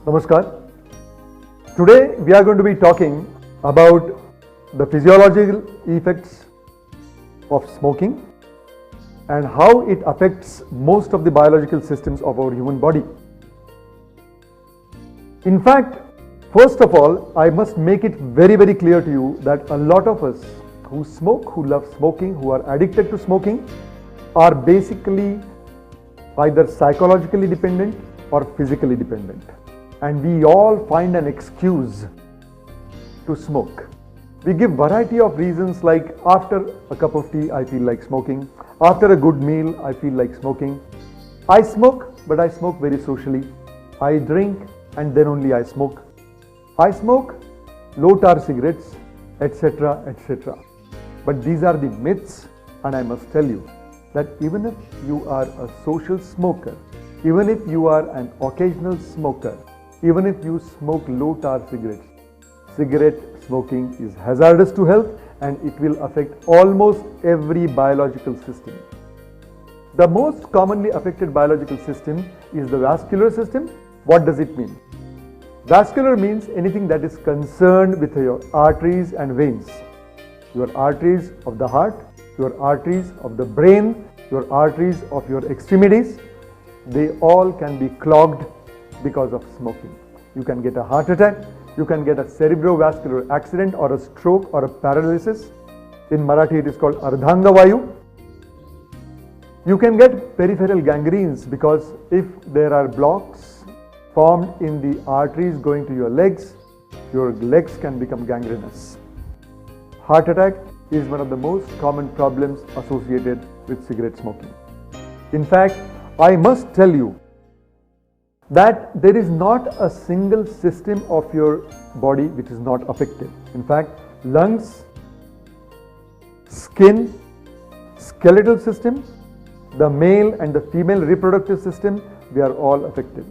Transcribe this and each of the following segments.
Namaskar. Today we are going to be talking about the physiological effects of smoking and how it affects most of the biological systems of our human body. In fact, first of all, I must make it very clear to you that a lot of us who smoke, who love smoking, who are addicted to smoking are basically either psychologically dependent or physically dependent. And we all find an excuse to smoke. We give variety of reasons like after a cup of tea I feel like smoking, after a good meal I feel like smoking. I smoke, but I smoke very socially. I drink and then only I smoke. I smoke low tar cigarettes, etc. etc. But these are the myths, and I must tell you that even if you are a social smoker, even if you are an occasional smoker, even if you smoke low tar cigarettes, cigarette smoking is hazardous to health and it will affect almost every biological system. The most commonly affected biological system is the vascular system. What does it mean? Vascular means anything that is concerned with your arteries and veins. Your arteries of the heart, your arteries of the brain, your arteries of your extremities, they all can be clogged because of smoking. You can get a heart attack, you can get a cerebrovascular accident or a stroke or a paralysis. In Marathi it is called Ardhangavayu. You can get peripheral gangrenes because if there are blocks formed in the arteries going to your legs can become gangrenous. Heart attack is one of the most common problems associated with cigarette smoking. In fact, I must tell you that there is not a single system of your body which is not affected. In fact, lungs, skin, skeletal system, the male and the female reproductive system, they are all affected.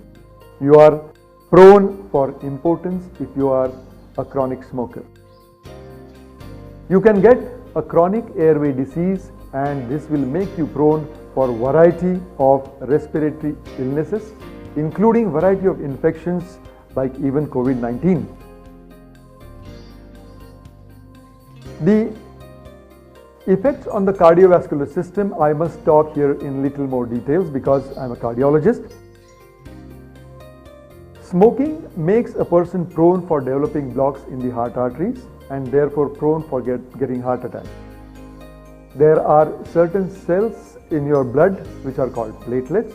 You are prone for impotence if you are a chronic smoker. You can get a chronic airway disease and this will make you prone for variety of respiratory illnesses, including variety of infections like even COVID-19. The effects on the cardiovascular system, I must talk here in little more details because I am a cardiologist. Smoking makes a person prone for developing blocks in the heart arteries and therefore prone for getting heart attack. There are certain cells in your blood which are called platelets.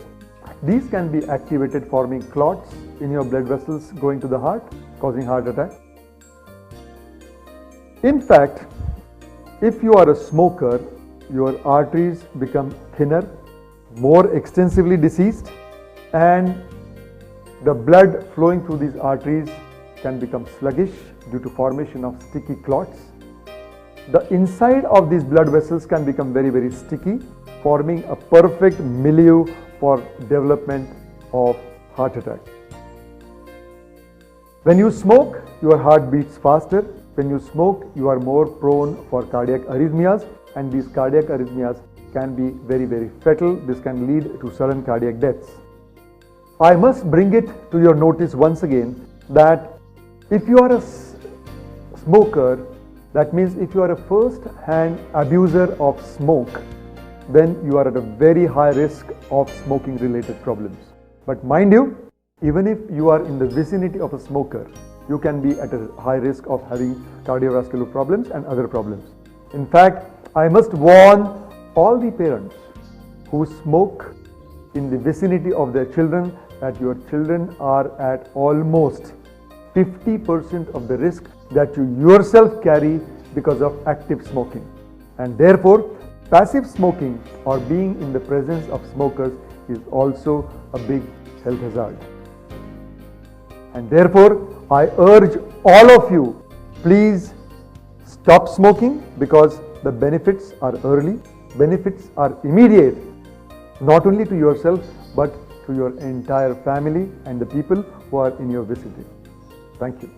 These can be activated forming clots in your blood vessels going to the heart, causing heart attack. In fact, if you are a smoker, your arteries become thinner, more extensively diseased, and the blood flowing through these arteries can become sluggish due to formation of sticky clots. The inside of these blood vessels can become very sticky, forming a perfect milieu for development of heart attack. When you smoke, your heart beats faster. When you smoke, you are more prone for cardiac arrhythmias, and these cardiac arrhythmias can be very fatal. This can lead to sudden cardiac deaths. I must bring it to your notice once again that if you are a smoker, that means if you are a first-hand abuser of smoke, then you are at a very high risk of smoking related problems. But mind you, even if you are in the vicinity of a smoker, you can be at a high risk of having cardiovascular problems and other problems. In fact, I must warn all the parents who smoke in the vicinity of their children that your children are at almost 50% of the risk that you yourself carry because of active smoking. And therefore, passive smoking or being in the presence of smokers is also a big health hazard. And therefore, I urge all of you, please stop smoking because the benefits are early, benefits are immediate, not only to yourself but to your entire family and the people who are in your vicinity. Thank you.